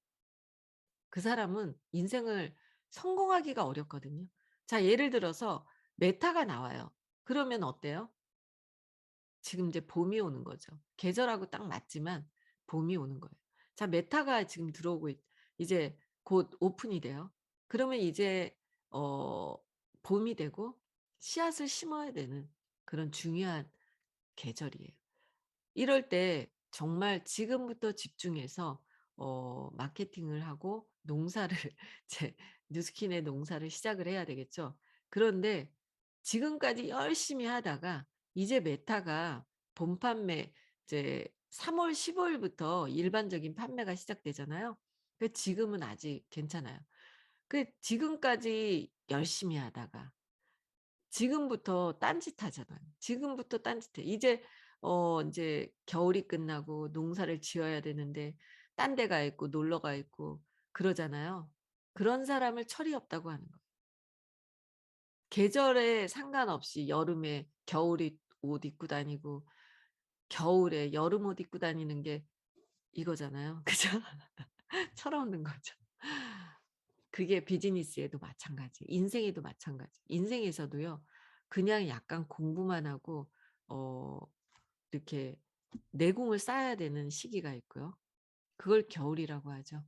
그 사람은 인생을 성공하기가 어렵거든요. 자, 예를 들어서 메타가 나와요. 그러면 어때요? 지금 이제 봄이 오는 거죠. 계절하고 딱 맞지만 봄이 오는 거예요. 자, 메타가 지금 이제 곧 오픈이 돼요. 그러면 이제 어 봄이 되고 씨앗을 심어야 되는 그런 중요한 계절이에요. 이럴 때 정말 지금부터 집중해서 마케팅을 하고 농사를 제 뉴스킨의 농사를 시작을 해야 되겠죠. 그런데 지금까지 열심히 하다가 이제 메타가 본 판매 이제 3 월 15 일부터 일반적인 판매가 시작되잖아요. 지금은 아직 괜찮아요. 지금까지 열심히 하다가 지금부터 딴짓하잖아요. 지금부터 딴짓해. 이제 인제 겨울이 끝나고 농사를 지어야 되는데 딴데 가 있고 놀러 가 있고 그러잖아요. 그런 사람을 철이 없다고 하는 거예요. 계절에 상관없이 여름에 겨울에 옷 입고 다니고 겨울에 여름 옷 입고 다니는 게 이거잖아요. 그죠? 철없는 거죠. 그게 비즈니스에도 마찬가지, 인생에도 마찬가지. 인생에서도요. 그냥 약간 공부만 하고 어 이렇게 내공을 쌓아야 되는 시기가 있고요. 그걸 겨울이라고 하죠.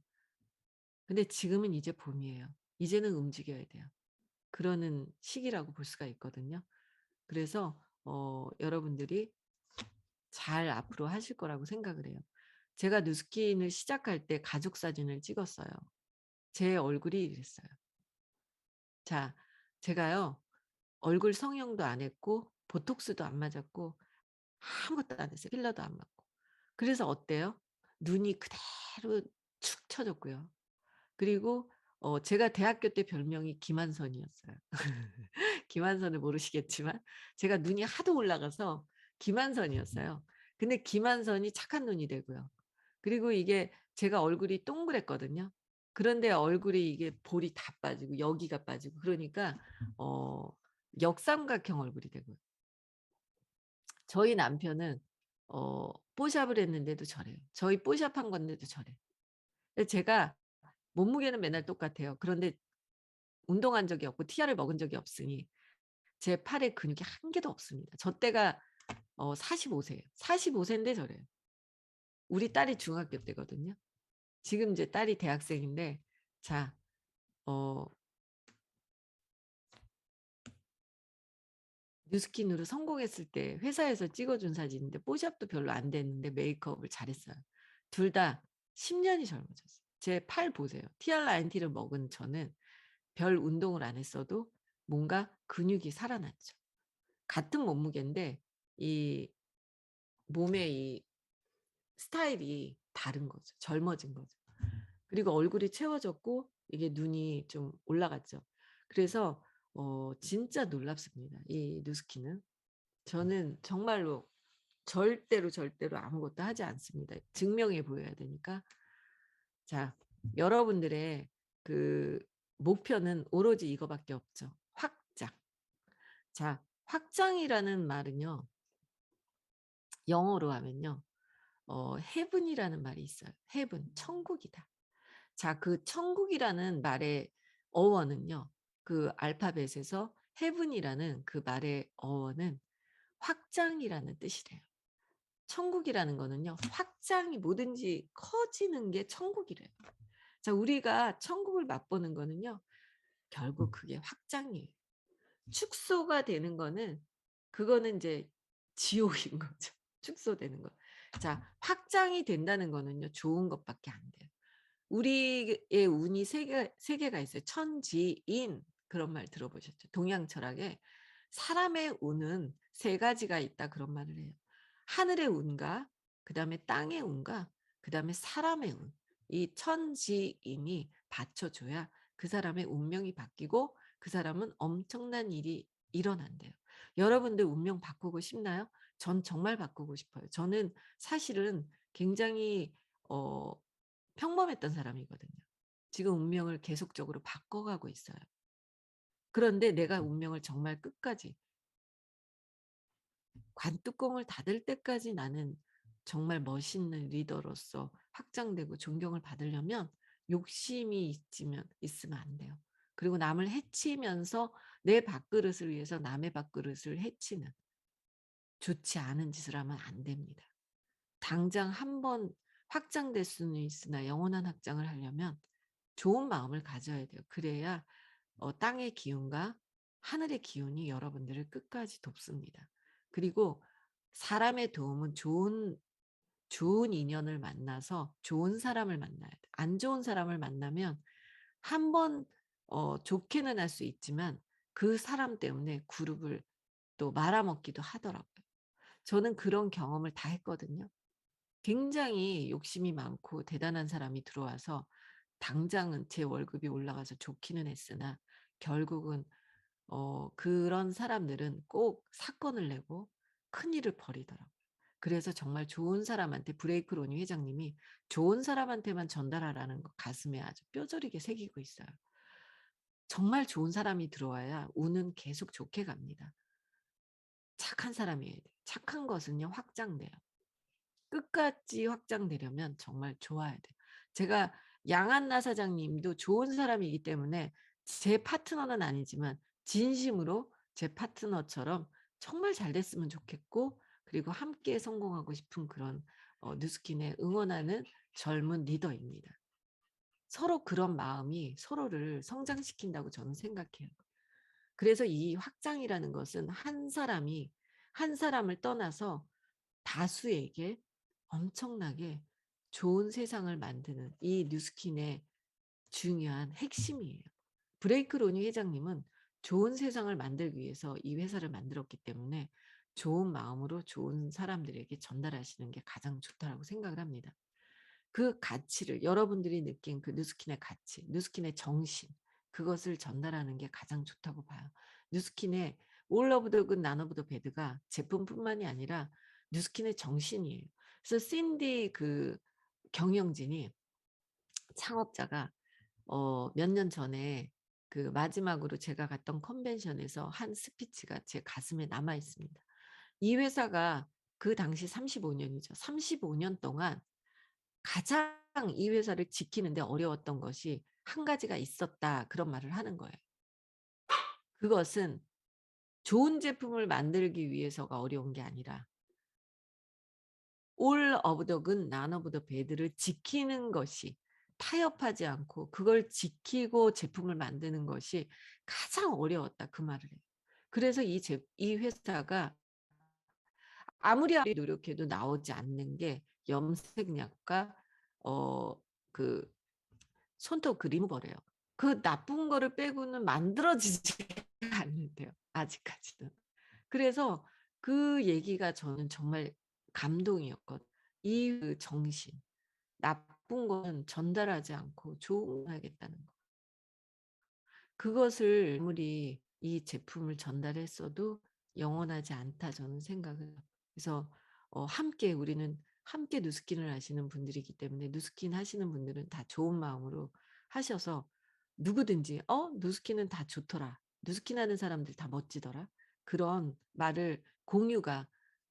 근데 지금은 이제 봄이에요. 이제는 움직여야 돼요. 그러는 시기라고 볼 수가 있거든요. 그래서 여러분들이 잘 앞으로 하실 거라고 생각을 해요. 제가 누스킨을 시작할 때 가족 사진을 찍었어요. 제 얼굴이 이랬어요. 자, 제가요. 얼굴 성형도 안 했고 보톡스도 안 맞았고 아무것도 안 했어요. 필러도 안 맞고. 그래서 어때요? 눈이 그대로 축 처졌고요. 그리고 제가 대학교 때 별명이 김한선이었어요. 김한선을 모르시겠지만 제가 눈이 하도 올라가서 김한선이었어요. 근데 김한선이 착한 눈이 되고요. 그리고 이게 제가 얼굴이 동그랬거든요. 그런데 얼굴이 이게 볼이 다 빠지고 여기가 빠지고 그러니까 어 역삼각형 얼굴이 되고요. 저희 남편은 뽀샵을 했는데도 저래요. 저희 뽀샵한 건데도 저래요. 근데 제가 몸무게는 맨날 똑같아요. 그런데 운동한 적이 없고 티아를 먹은 적이 없으니 제 팔에 근육이 한 개도 없습니다. 저 때가 45 세예요. 45 세인데 저래요. 우리 딸이 중학교 때거든요. 지금 이제 딸이 대학생인데 자 어 뉴스킨으로 성공했을 때 회사에서 찍어 준 사진인데 뽀샵도 별로 안 됐는데 메이크업을 잘했어요. 둘 다 10 년이 젊어졌어요. 제 팔 보세요. TRINT를 먹은 저는 별 운동을 안 했어도 뭔가 근육이 살아났죠. 같은 몸무게인데 이 몸의 이 스타일이 다른 거죠. 젊어진 거죠. 그리고 얼굴이 채워졌고 이게 눈이 좀 올라갔죠. 그래서 진짜 놀랍습니다, 이 누스키는. 저는 정말로 절대로, 절대로 아무것도 하지 않습니다. 증명해 보여야 되니까. 자, 여러분들의 그 목표는 오로지 이거밖에 없죠. 확장. 자, 확장이라는 말은요. 영어로 하면요. heaven이라는 말이 있어요. heaven, 천국이다. 자, 그 천국이라는 말의 어원은요. 그 알파벳에서 heaven이라는 그 말의 어원은 확장이라는 뜻이래요. 천국이라는 거는요. 확장이 뭐든지 커지는 게 천국이래요. 자, 우리가 천국을 맛보는 거는요. 결국 그게 확장이에요. 축소가 되는 거는 그거는 이제 지옥인 거죠. 축소되는 거. 자, 확장이 된다는 거는요. 좋은 것밖에 안 돼요. 우리의 운이 세 개가 있어요. 천지인 그런 말 들어보셨죠? 동양 철학에 사람의 운은 세 가지가 있다 그런 말을 해요. 하늘의 운과 그다음에 땅의 운과 그다음에 사람의 운. 이 천지인이 받쳐줘야 그 사람의 운명이 바뀌고 그 사람은 엄청난 일이 일어난대요. 여러분들 운명 바꾸고 싶나요? 전 정말 바꾸고 싶어요. 저는 사실은 굉장히 어 평범했던 사람이거든요. 지금 운명을 계속적으로 바꿔가고 있어요. 그런데 내가 운명을 정말 끝까지 관뚜껑을 닫을 때까지 나는 정말 멋있는 리더로서 확장되고 존경을 받으려면 욕심이 있으면 안 돼요. 그리고 남을 해치면서 내 밥그릇을 위해서 남의 밥그릇을 해치는 좋지 않은 짓을 하면 안 됩니다. 당장 한 번 확장될 수는 있으나 영원한 확장을 하려면 좋은 마음을 가져야 돼요. 그래야 땅의 기운과 하늘의 기운이 여러분들을 끝까지 돕습니다. 그리고 사람의 도움은 좋은 인연을 만나서 좋은 사람을 만나야 돼. 안 좋은 사람을 만나면 한 번 좋게는 할 수 있지만 그 사람 때문에 그룹을 또 말아먹기도 하더라고요. 저는 그런 경험을 다 했거든요. 굉장히 욕심이 많고 대단한 사람이 들어와서 당장은 제 월급이 올라가서 좋기는 했으나 결국은 그런 사람들은 꼭 사건을 내고 큰일을 벌이더라고요. 그래서 정말 좋은 사람한테 브레이크 로니 회장님이 좋은 사람한테만 전달하라는 거 가슴에 아주 뼈저리게 새기고 있어요. 정말 좋은 사람이 들어와야 운은 계속 좋게 갑니다. 착한 사람이어야 돼요. 착한 것은요 확장돼요. 끝까지 확장되려면 정말 좋아야 돼요. 제가 양한나 사장님도 좋은 사람이기 때문에 제 파트너는 아니지만 진심으로 제 파트너처럼 정말 잘 됐으면 좋겠고 그리고 함께 성공하고 싶은 그런 누스킨에 응원하는 젊은 리더입니다. 서로 그런 마음이 서로를 성장시킨다고 저는 생각해요. 그래서 이 확장이라는 것은 한 사람을 떠나서 다수에게 엄청나게 좋은 세상을 만드는 이 뉴스킨의 중요한 핵심이에요. 브레이크 로니 회장님은 좋은 세상을 만들기 위해서 이 회사를 만들었기 때문에 좋은 마음으로 좋은 사람들에게 전달하시는 게 가장 좋다라고 생각을 합니다. 그 가치를 여러분들이 느낀 그 뉴스킨의 가치, 뉴스킨의 정신 그것을 전달하는 게 가장 좋다고 봐요. 뉴스킨의 올 오브 더 굿 나노 오브 더 배드가 제품뿐만이 아니라 뉴스킨의 정신이에요. 그래서 신디 그 경영진이 창업자가 몇 년 전에 그 마지막으로 제가 갔던 컨벤션에서 한 스피치가 제 가슴에 남아 있습니다. 이 회사가 그 당시 35 년이죠. 35년 동안 가장 이 회사를 지키는 데 어려웠던 것이 한 가지가 있었다. 그런 말을 하는 거예요. 그것은 좋은 제품을 만들기 위해서가 어려운 게 아니라 all of the good, none of the bad를 지키는 것이 타협하지 않고 그걸 지키고 제품을 만드는 것이 가장 어려웠다 그 말을 해요. 그래서 이 회사가 아무리 노력해도 나오지 않는 게 염색약과 어 그 손톱 그 리무버래요. 그 나쁜 거를 빼고는 만들어지지 않는데요. 아직까지는. 그래서 그 얘기가 저는 정말 감동이었거든요. 이 그 정신. 나쁜 건 전달하지 않고 좋은 거 하겠다는 거. 그것을 아무리 이 제품을 전달했어도 영원하지 않다 저는 생각을 해요. 그래서 함께 우리는 함께 누스킨을 하시는 분들이기 때문에 누스킨 하시는 분들은 다 좋은 마음으로 하셔서 누구든지 누스킨은 다 좋더라. 누스킨 하는 사람들 다 멋지더라. 그런 말을 공유가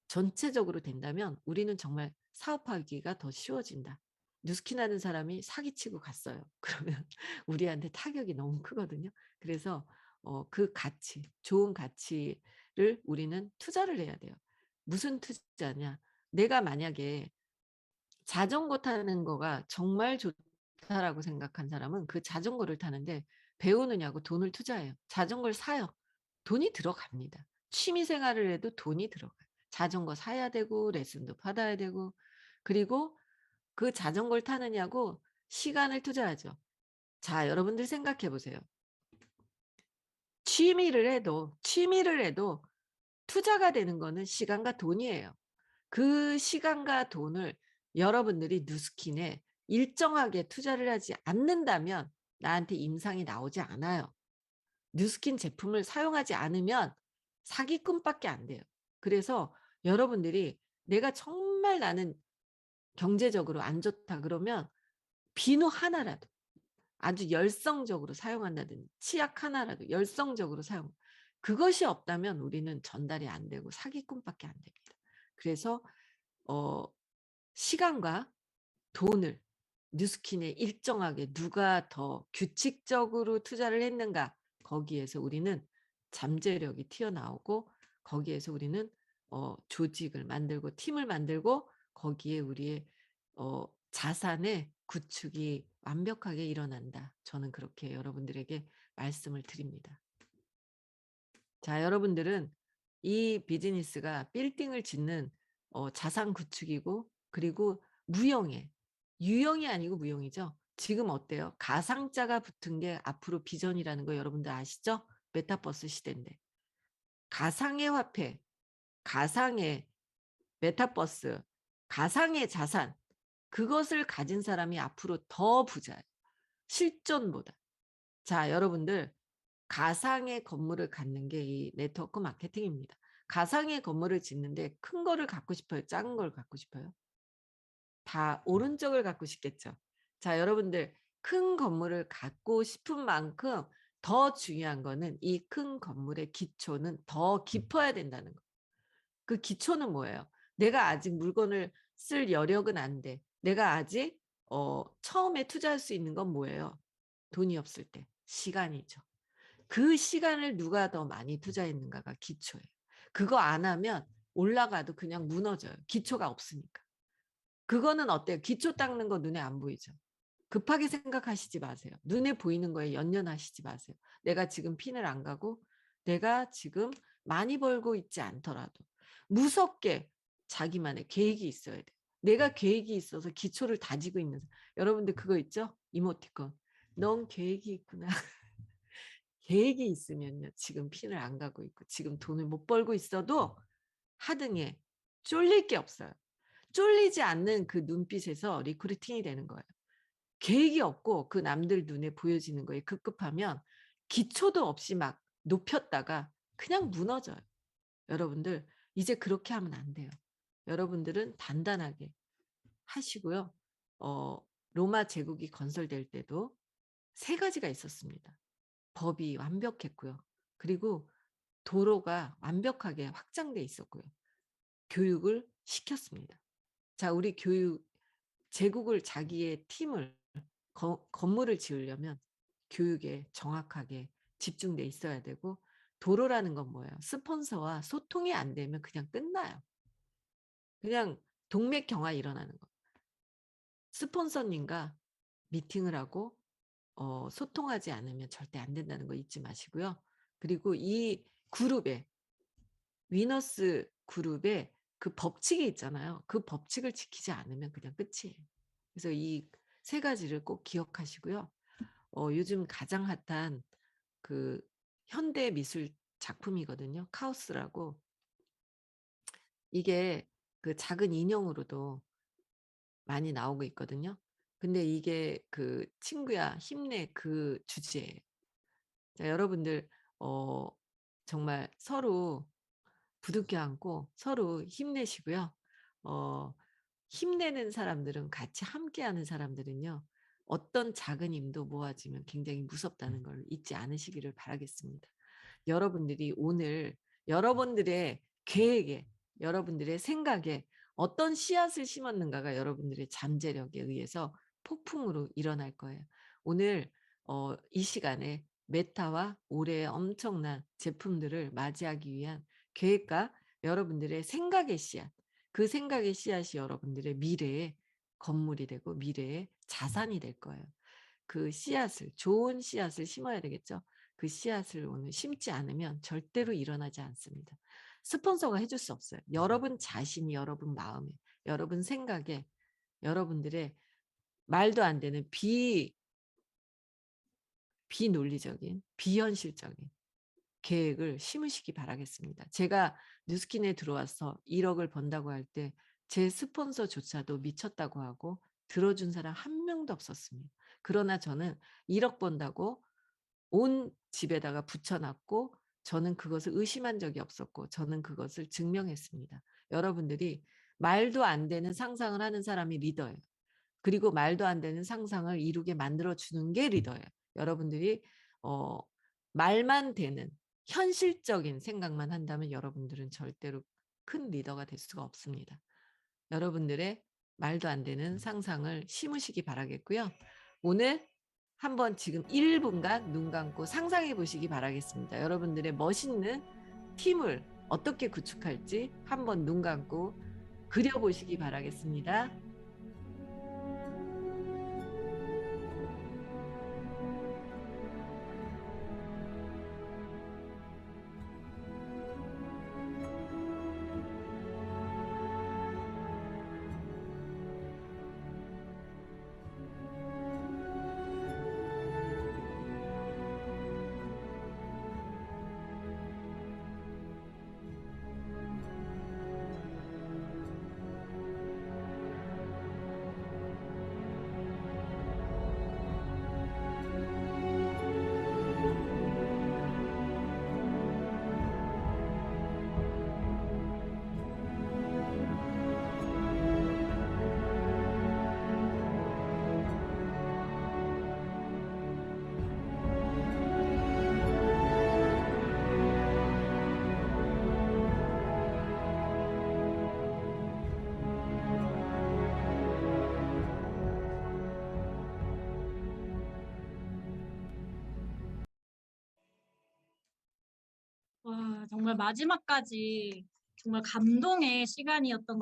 전체적으로 된다면 우리는 정말 사업하기가 더 쉬워진다. 누스킨 하는 사람이 사기치고 갔어요. 그러면 우리한테 타격이 너무 크거든요. 그래서 그 가치, 좋은 가치를 우리는 투자를 해야 돼요. 무슨 투자냐? 내가 만약에 자전거 타는 거가 정말 좋다라고 생각한 사람은 그 자전거를 타는데 배우느냐고 돈을 투자해요. 자전거를 사요. 돈이 들어갑니다. 취미 생활을 해도 돈이 들어가요. 자전거 사야 되고 레슨도 받아야 되고 그리고 그 자전거를 타느냐고 시간을 투자하죠. 자, 여러분들 생각해 보세요. 취미를 해도 투자가 되는 거는 시간과 돈이에요. 그 시간과 돈을 여러분들이 누스킨에 일정하게 투자를 하지 않는다면 나한테 임상이 나오지 않아요. 누스킨 제품을 사용하지 않으면 사기꾼밖에 안 돼요. 그래서 여러분들이 내가 정말 나는 경제적으로 안 좋다 그러면 비누 하나라도 아주 열성적으로 사용한다든지 치약 하나라도 열성적으로 사용. 그것이 없다면 우리는 전달이 안 되고 사기꾼밖에 안 됩니다. 그래서 어 시간과 돈을 뉴스킨에 일정하게 누가 더 규칙적으로 투자를 했는가 거기에서 우리는 잠재력이 튀어나오고 거기에서 우리는 조직을 만들고 팀을 만들고 거기에 우리의 자산의 구축이 완벽하게 일어난다. 저는 그렇게 여러분들에게 말씀을 드립니다. 자, 여러분들은 이 비즈니스가 빌딩을 짓는 자산 구축이고 그리고 무형의 유형이 아니고 무형이죠. 지금 어때요? 가상자가 붙은 게 앞으로 비전이라는 거 여러분들 아시죠? 메타버스 시대인데. 가상의 화폐, 가상의 메타버스, 가상의 자산 그것을 가진 사람이 앞으로 더 부자예요. 실존보다. 자, 여러분들 가상의 건물을 갖는 게 이 네트워크 마케팅입니다. 가상의 건물을 짓는데 큰 거를 갖고 싶어요? 작은 걸 갖고 싶어요? 다 오른쪽을 갖고 싶겠죠. 자, 여러분들 큰 건물을 갖고 싶은 만큼 더 중요한 거는 이 큰 건물의 기초는 더 깊어야 된다는 거. 그 기초는 뭐예요? 내가 아직 물건을 쓸 여력은 안 돼. 내가 아직 처음에 투자할 수 있는 건 뭐예요? 돈이 없을 때 시간이죠. 그 시간을 누가 더 많이 투자했는가가 기초예요. 그거 안 하면 올라가도 그냥 무너져요. 기초가 없으니까. 그거는 어때요? 기초 닦는 거 눈에 안 보이죠? 급하게 생각하시지 마세요. 눈에 보이는 거에 연연하시지 마세요. 내가 지금 핀을 안 가고 내가 지금 많이 벌고 있지 않더라도 무섭게 자기만의 계획이 있어야 돼요. 내가 계획이 있어서 기초를 다지고 있는 여러분들 그거 있죠? 이모티콘. 넌 계획이 있구나. 계획이 있으면요. 지금 핀을 안 가고 있고 지금 돈을 못 벌고 있어도 하등에 쫄릴 게 없어요. 쫄리지 않는 그 눈빛에서 리크루팅이 되는 거예요. 계획이 없고 그 남들 눈에 보여지는 거에 급급하면 기초도 없이 막 높였다가 그냥 무너져요. 여러분들 이제 그렇게 하면 안 돼요. 여러분들은 단단하게 하시고요. 로마 제국이 건설될 때도 세 가지가 있었습니다. 법이 완벽했고요. 그리고 도로가 완벽하게 확장돼 있었고요. 교육을 시켰습니다. 자, 우리 제국을 자기의 팀을 건물을 지으려면 교육에 정확하게 집중돼 있어야 되고 도로라는 건 뭐예요? 스폰서와 소통이 안 되면 그냥 끝나요. 그냥 동맥경화 일어나는 거. 스폰서님과 미팅을 하고 소통하지 않으면 절대 안 된다는 거 잊지 마시고요. 그리고 이 그룹에 위너스 그룹에 그 법칙이 있잖아요. 그 법칙을 지키지 않으면 그냥 끝이에요. 그래서 이 세 가지를 꼭 기억하시고요. 요즘 가장 핫한 그 현대 미술 작품이거든요. 카오스라고. 이게 그 작은 인형으로도 많이 나오고 있거든요. 근데 이게 그 "친구야 힘내." 그 주제예요. 자 여러분들 어 정말 서로 부둥켜 안고 서로 힘내시고요. 어 힘내는 사람들은 같이 함께하는 사람들은요. 어떤 작은 힘도 모아지면 굉장히 무섭다는 걸 잊지 않으시기를 바라겠습니다. 여러분들이 오늘 여러분들의 계획에 여러분들의 생각에 어떤 씨앗을 심었는가가 여러분들의 잠재력에 의해서 폭풍으로 일어날 거예요. 오늘 이 시간에 메타와 올해의 엄청난 제품들을 맞이하기 위한 계획과 여러분들의 생각의 씨앗, 그 생각의 씨앗이 여러분들의 미래의 건물이 되고 미래의 자산이 될 거예요. 그 씨앗을 좋은 씨앗을 심어야 되겠죠. 그 씨앗을 오늘 심지 않으면 절대로 일어나지 않습니다. 스폰서가 해줄 수 없어요. 여러분 자신이 여러분 마음에 여러분 생각에 여러분들의 말도 안 되는 비논리적인 비현실적인 계획을 심으시기 바라겠습니다. 제가 뉴스킨에 들어와서 1억을 번다고 할 때 제 스폰서조차도 미쳤다고 하고 들어준 사람 한 명도 없었습니다. 그러나 저는 1억 번다고 온 집에다가 붙여 놨고 저는 그것을 의심한 적이 없었고 저는 그것을 증명했습니다. 여러분들이 말도 안 되는 상상을 하는 사람이 리더예요. 그리고 말도 안 되는 상상을 이루게 만들어 주는 게 리더예요. 여러분들이 어 말만 되는 현실적인 생각만 한다면 여러분들은 절대로 큰 리더가 될 수가 없습니다. 여러분들의 말도 안 되는 상상을 심으시기 바라겠고요. 오늘 한번 지금 1 분간 눈 감고 상상해 보시기 바라겠습니다. 여러분들의 멋있는 팀을 어떻게 구축할지 한번 눈 감고 그려 보시기 바라겠습니다. 와, 정말 마지막까지 정말 감동의 시간이었던